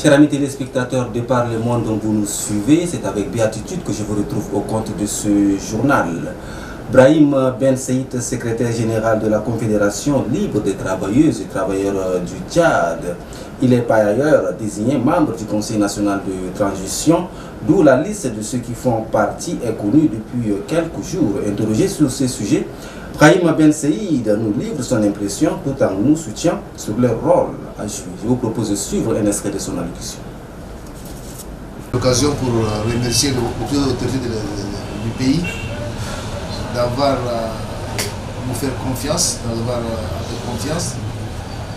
Chers amis téléspectateurs de Par le Monde dont vous nous suivez, c'est avec béatitude que je vous retrouve au compte de ce journal. Brahim Ben Saïd, secrétaire général de la Confédération libre des travailleuses et travailleurs du Tchad. Il est par ailleurs désigné membre du Conseil national de transition, d'où la liste de ceux qui font partie est connue depuis quelques jours. Interrogé sur ces sujets, Brahim Ben Saïd nous livre son impression tout en nous soutient sur leur rôle à jouer. Je vous propose de suivre un extrait de son allocution. L'occasion pour remercier les autorités du pays d'avoir nous faire confiance, d'avoir confiance.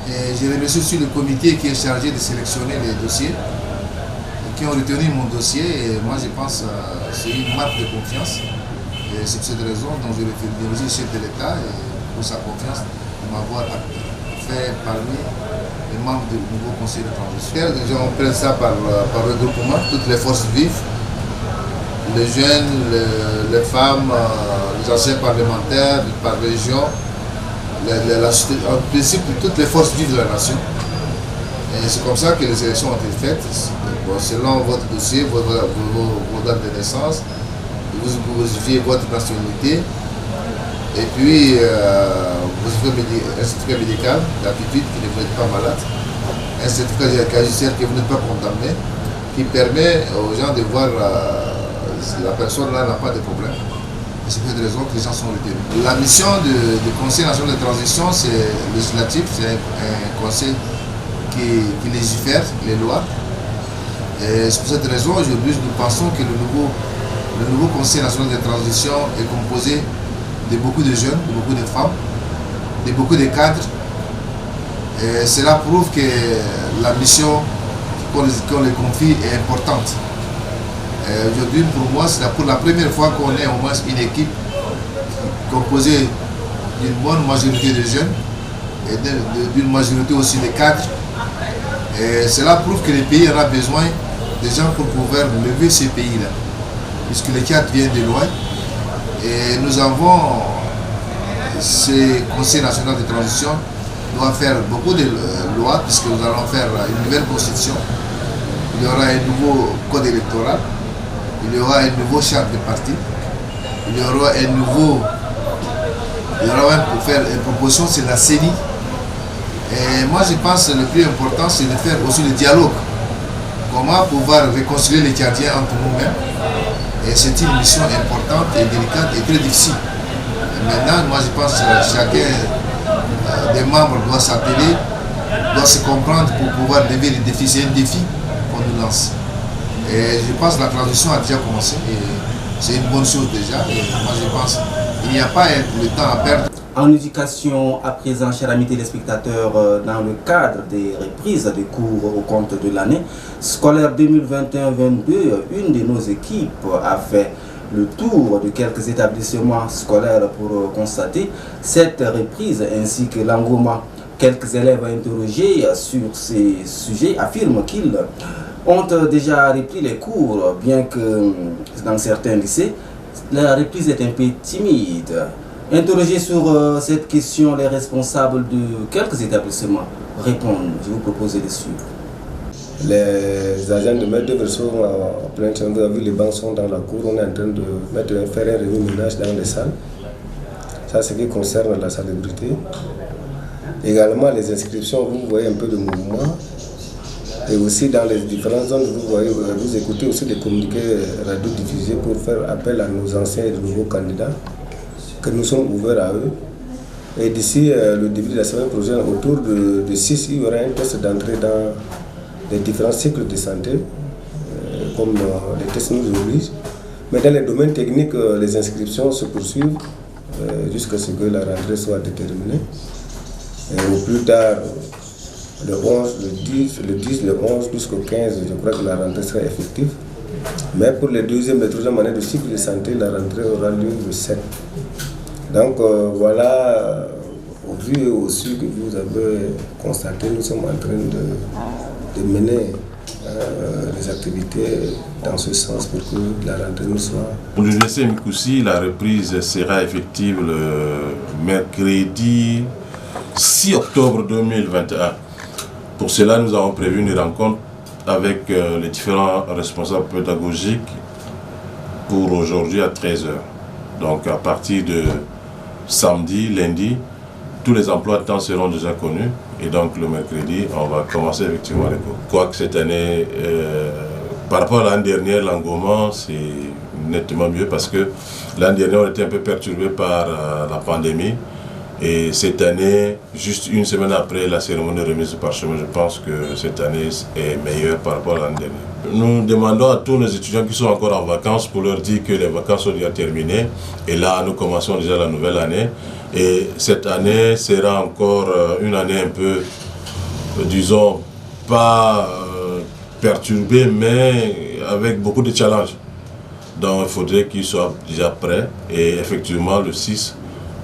Et je remercie aussi le comité qui est chargé de sélectionner les dossiers, qui ont retenu mon dossier. Et moi, je pense que c'est une marque de confiance. Et c'est pour cette raison dont je remercie le chef de l'État pour sa confiance de m'avoir fait parmi les membres du nouveau conseil de transition. On prend ça par regroupement, toutes les forces vives, les jeunes, les femmes, les anciens parlementaires, par région, en principe toutes les forces vives de la nation. Et c'est comme ça que les élections ont été faites. Bon, selon votre dossier, vos dates de naissance, vous vérifiez votre nationalité, et puis vous avez un certificat médical d'aptitude que vous n'êtes pas malade, un certificat judiciaire que vous n'êtes pas condamné, qui permet aux gens de voir la personne là n'a pas de problème. C'est pour cette raison que les gens sont retenus. La mission du Conseil national de transition, c'est législatif, c'est un conseil qui légifère les lois. Et c'est pour cette raison, aujourd'hui, nous pensons que le nouveau Conseil national de transition est composé de beaucoup de jeunes, de beaucoup de femmes, de beaucoup de cadres. Et cela prouve que la mission qu'on les confie est importante. Aujourd'hui, pour moi, c'est pour la première fois qu'on ait au moins une équipe composée d'une bonne majorité de jeunes et d'une majorité aussi de cadres. Et cela prouve que le pays en a besoin de gens pour pouvoir lever ces pays-là, puisque le Tchad vient de loin. Et nous avons, ce Conseil national de transition doit faire beaucoup de lois, puisque nous allons faire une nouvelle constitution. Il y aura un nouveau code électoral, il y aura un nouveau charte de parti, il y aura pour faire une proposition sur la CENI. Et moi je pense que le plus important c'est de faire aussi le dialogue. Comment pouvoir réconcilier les Tchadiens entre nous-mêmes. Et c'est une mission importante et délicate et très difficile. Et maintenant, moi je pense que chacun des membres doit s'atteler, doit se comprendre pour pouvoir lever les défis. C'est un défi qu'on nous lance. Et je pense que la transition a déjà commencé et c'est une bonne chose déjà. Et moi je pense qu'il n'y a pas le temps à perdre. En éducation, à présent, chers amis téléspectateurs, dans le cadre des reprises des cours au compte de l'année scolaire 2021-22, une de nos équipes a fait le tour de quelques établissements scolaires pour constater cette reprise ainsi que l'engouement. Quelques élèves interrogés sur ces sujets affirment qu'ils ont déjà repris les cours, bien que dans certains lycées, la reprise est un peu timide. Interrogés sur cette question, les responsables de quelques établissements répondent. Je vous propose de suivre. Les agents de maître d'œuvre sont en plein train. Vous avez vu, les bancs sont dans la cour. On est en train de faire un remue-ménage dans les salles. Ça, c'est ce qui concerne la salubrité. Également, les inscriptions, vous voyez un peu de mouvement. Et aussi dans les différentes zones, vous écoutez aussi des communiqués radio-diffusés pour faire appel à nos anciens et de nouveaux candidats, que nous sommes ouverts à eux. Et d'ici le début de la semaine prochaine, autour de 6, il y aura un test d'entrée dans les différents cycles de santé, comme les tests nous obligent. Mais dans les domaines techniques, les inscriptions se poursuivent jusqu'à ce que la rentrée soit déterminée. Et au plus tard, le 11, le 10, le 11 jusqu'au 15, je crois que la rentrée sera effective. Mais pour les deuxième et troisième années de cycle de santé, la rentrée aura lieu le 7. Donc voilà, au vu et au su que vous avez constaté, nous sommes en train de mener les activités dans ce sens pour que la rentrée nous soit... Pour l'université Mikoussi, la reprise sera effective le mercredi 6 octobre 2021. Pour cela, nous avons prévu une rencontre avec les différents responsables pédagogiques pour aujourd'hui à 13h. Donc à partir de samedi, lundi, tous les emplois de temps seront déjà connus et donc le mercredi, on va commencer effectivement les cours. Quoique cette année, par rapport à l'année dernière, l'engouement c'est nettement mieux parce que l'année dernière on était un peu perturbé par la pandémie et cette année, juste une semaine après la cérémonie de remise du parchemin, je pense que cette année est meilleure par rapport à l'année dernière. Nous demandons à tous nos étudiants qui sont encore en vacances pour leur dire que les vacances sont déjà terminées et là nous commençons déjà la nouvelle année. Et cette année sera encore une année un peu, disons, pas perturbée, mais avec beaucoup de challenges. Donc il faudrait qu'ils soient déjà prêts. Et effectivement, le 6,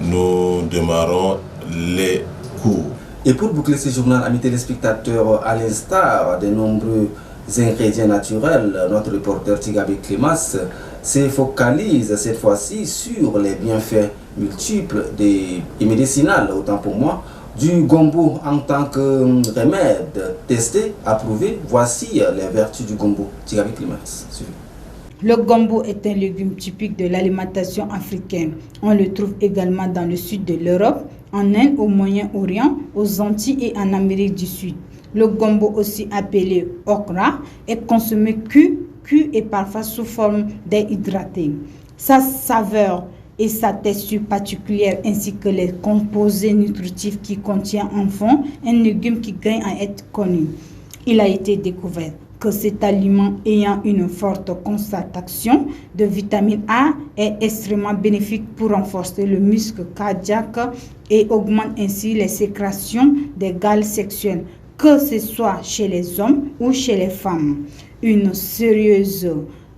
nous démarrons les cours. Et pour boucler ce journal, amis téléspectateurs, à l'instar des nombreux ingrédients naturels, notre reporter Tigabé Clémas se focalise cette fois-ci sur les bienfaits multiples et médicinales, autant pour moi, du gombo en tant que remède testé, approuvé. Voici les vertus du gombo. Tigabé Clémas. Le gombo est un légume typique de l'alimentation africaine. On le trouve également dans le sud de l'Europe, en Inde, au Moyen-Orient, aux Antilles et en Amérique du Sud. Le gombo, aussi appelé okra, est consommé cuit et parfois sous forme déhydraté. Sa saveur et sa texture particulière ainsi que les composés nutritifs qui contient en fond un légume qui gagne à être connu. Il a été découvert que cet aliment ayant une forte concentration de vitamine A est extrêmement bénéfique pour renforcer le muscle cardiaque et augmente ainsi les sécrétions des gales sexuelles, que ce soit chez les hommes ou chez les femmes. Une sérieuse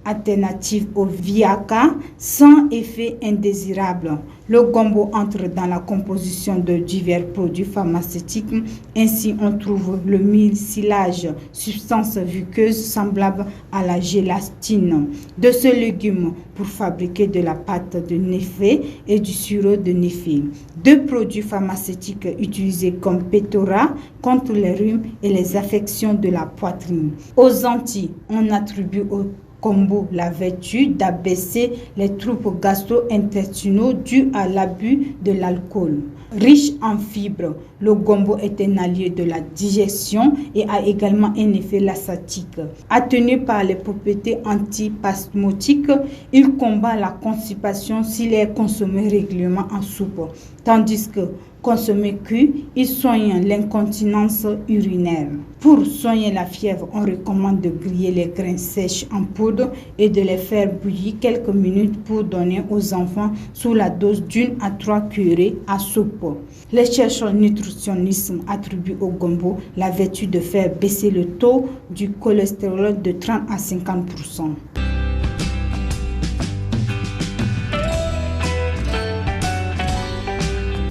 alternative au Viagra sans effet indésirable. Le gombo entre dans la composition de divers produits pharmaceutiques. Ainsi, on trouve le mucilage, substance visqueuse semblable à la gélatine, de ce légume pour fabriquer de la pâte de néfé et du sirop de néfé. Deux produits pharmaceutiques utilisés comme pétora contre les rhumes et les affections de la poitrine. Aux Antilles, on attribue au gombo la vertu d'abaisser les troubles gastro-intestinaux dus à l'abus de l'alcool. Riche en fibres, le gombo est un allié de la digestion et a également un effet laxatique. Atténué par les propriétés antispasmodiques, il combat la constipation s'il est consommé régulièrement en soupe, tandis que consommé cuit, il soigne l'incontinence urinaire. Pour soigner la fièvre, on recommande de griller les grains sèches en poudre et de les faire bouillir quelques minutes pour donner aux enfants sous la dose d'1 à 3 cuillerées à soupe. Les chercheurs nutritionnistes attribuent au gombo la vertu de faire baisser le taux du cholestérol de 30 à 50%.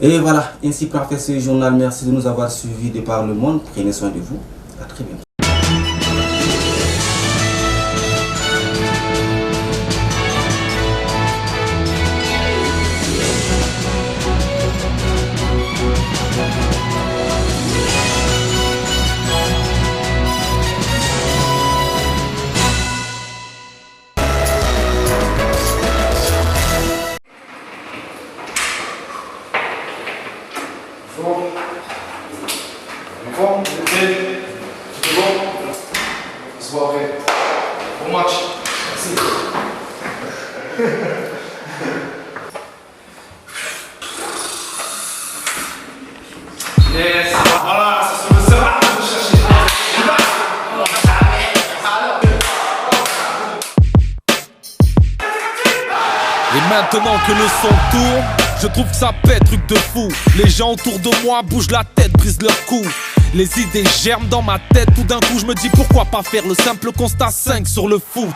Et voilà, ainsi prend fait ce journal. Merci de nous avoir suivis de par le monde. Prenez soin de vous. À très bientôt. Maintenant que le son tourne, je trouve que ça pète, truc de fou. Les gens autour de moi bougent la tête, brisent leur cou. Les idées germent dans ma tête, tout d'un coup je me dis pourquoi pas faire le simple constat 5 sur le foot.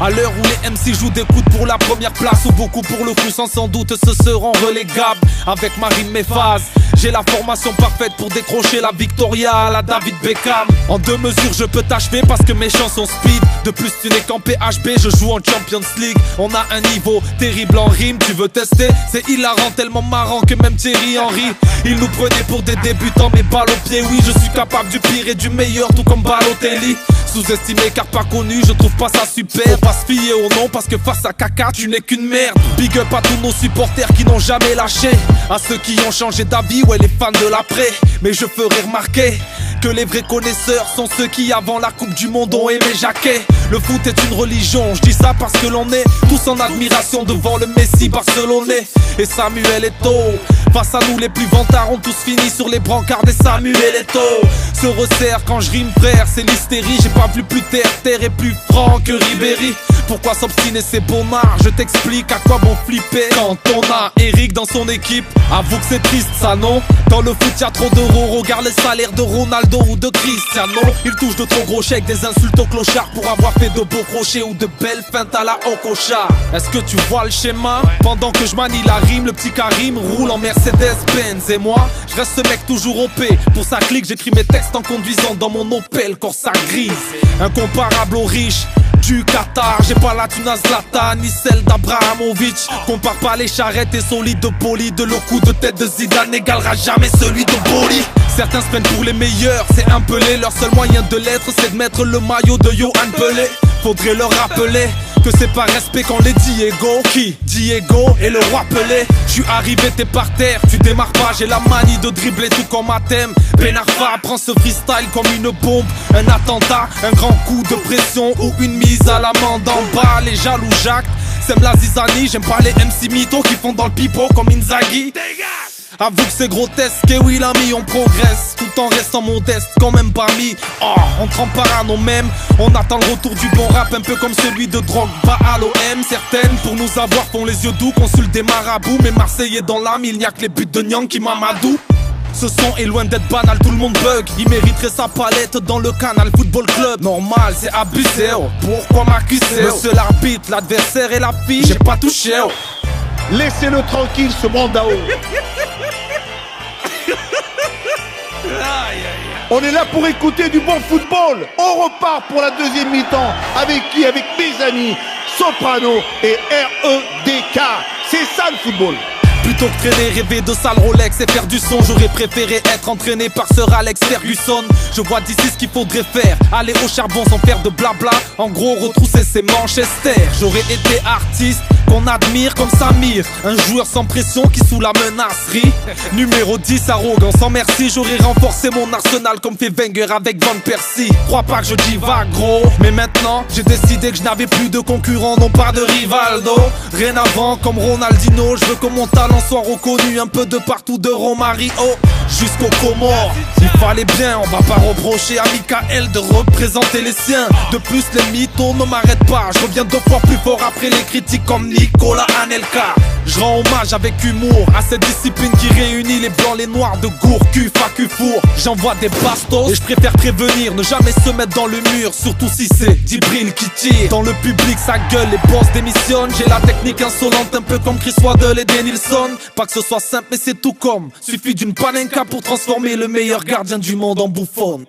À l'heure où les MC jouent des coudes pour la première place, ou beaucoup pour le coup sans doute se seront relégables. Avec ma rime mes phases, j'ai la formation parfaite pour décrocher la Victoria à la David Beckham. En 2 mesures je peux t'achever parce que mes chansons speed. De plus tu n'es qu'en PHB, je joue en Champions League. On a un niveau terrible en rime, tu veux tester? C'est hilarant, tellement marrant que même Thierry Henry il nous prenait pour des débutants, mais balle au pied, oui je suis capable du pire et du meilleur, tout comme Balotelli. Sous-estimé car pas connu, je trouve pas ça super. Faut pas se fier au nom parce que face à caca tu n'es qu'une merde. Big up à tous nos supporters qui n'ont jamais lâché, à ceux qui ont changé d'avis, ouais les fans de l'après. Mais je ferai remarquer que les vrais connaisseurs sont ceux qui avant la Coupe du Monde ont aimé Jacquet. Le foot est une religion, je dis ça parce que l'on est tous en admiration devant le Messi barcelonais et Samuel Eto'o. Face à nous les plus vantards ont tous fini sur les brancards des Samuel Eto'o. Se resserre quand je rime frère, c'est l'hystérie. J'ai pas vu plus terre et plus franc que Ribéry. Pourquoi s'obstiner c'est bonnard? Je t'explique à quoi bon flipper quand on a Eric dans son équipe. Avoue que c'est triste ça non? Dans le foot y'a trop d'euros, regarde les salaires de Ronaldo ou de Cristiano. Il touche de trop gros chèques, des insultes aux clochards pour avoir fait de beaux crochets ou de belles feintes à la Okocha. Est-ce que tu vois le schéma? Pendant que je manie la rime, le petit Karim roule en Mercedes-Benz. Et moi, je reste ce mec toujours OP. Pour sa clique, j'écris mes textes en conduisant dans mon Opel Corsa grise. Incomparable aux riches du Qatar, j'ai pas la thune à Zlatan ni celle d'Abrahamovic. Compare pas les charrettes et solides de Poli. De le coup de tête de Zidane n'égalera jamais celui de Boli. Certains se prennent pour les meilleurs, c'est un Pelé. Leur seul moyen de l'être c'est de mettre le maillot de Johan Pelé. Faudrait leur rappeler que c'est pas respect quand les Diego. Qui? Diego et le roi Pelé. J'suis arrivé, t'es par terre, tu démarres pas. J'ai la manie de dribbler tout comme à thème. Ben Arfa prend ce freestyle comme une bombe. Un attentat, un grand coup de pression ou une mise à l'amende en bas. Les jaloux Jacques, c'est la zizanie. J'aime pas les MC mythos qui font dans le pipeau comme Inzaghi. Avoue que c'est grotesque, et oui l'ami on progresse tout en restant modeste, quand même parmi. Oh, on trempe par nos mêmes, on attend le retour du bon rap, un peu comme celui de Drogba à l'OM. Certaines pour nous avoir font les yeux doux, consultent des marabouts. Mais Marseillais dans l'âme, il n'y a que les buts de Nyang qui m'amadou. Ce son est loin d'être banal, tout le monde bug. Il mériterait sa palette dans le Canal Football Club. Normal, c'est abusé, oh. Pourquoi m'accuser? Monsieur l'arbitre, l'adversaire et la fille, j'ai pas touché, oh. Laissez-le tranquille, ce Brandao. On est là pour écouter du bon football. On repart pour la deuxième mi-temps. Avec qui? Avec mes amis Soprano et REDK. C'est ça le football. Plutôt que traîner, rêver de sale Rolex et faire du son, j'aurais préféré être entraîné par Sir Alex Ferguson. Je vois d'ici ce qu'il faudrait faire, aller au charbon sans faire de blabla. En gros, retrousser ses Manchester. J'aurais été artiste qu'on admire comme Samir, un joueur sans pression qui sous la menacerie. Numéro 10, arrogant sans merci. J'aurais renforcé mon arsenal comme fait Wenger avec Van Persie. Crois pas que je divague gros, mais maintenant j'ai décidé que je n'avais plus de concurrent, non pas de Rivaldo. Rien avant comme Ronaldinho, je veux que mon talent soit reconnu un peu de partout, de Romario jusqu'au Comores. Il fallait bien, on va pas reprocher à Michael de représenter les siens. De plus les mythos ne m'arrêtent pas, je reviens 2 fois plus fort après les critiques comme Nicolas Anelka. Je rends hommage avec humour à cette discipline qui réunit les blancs, les noirs de Gourcuff à Cufour. J'envoie des bastos et je préfère prévenir, ne jamais se mettre dans le mur, surtout si c'est Djibril qui tire. Dans le public ça gueule, les boss démissionnent. J'ai la technique insolente, un peu comme Chris Waddle et Denilson. Pas que ce soit simple mais c'est tout comme, suffit d'une panenka pour transformer le meilleur gardien du monde en bouffon.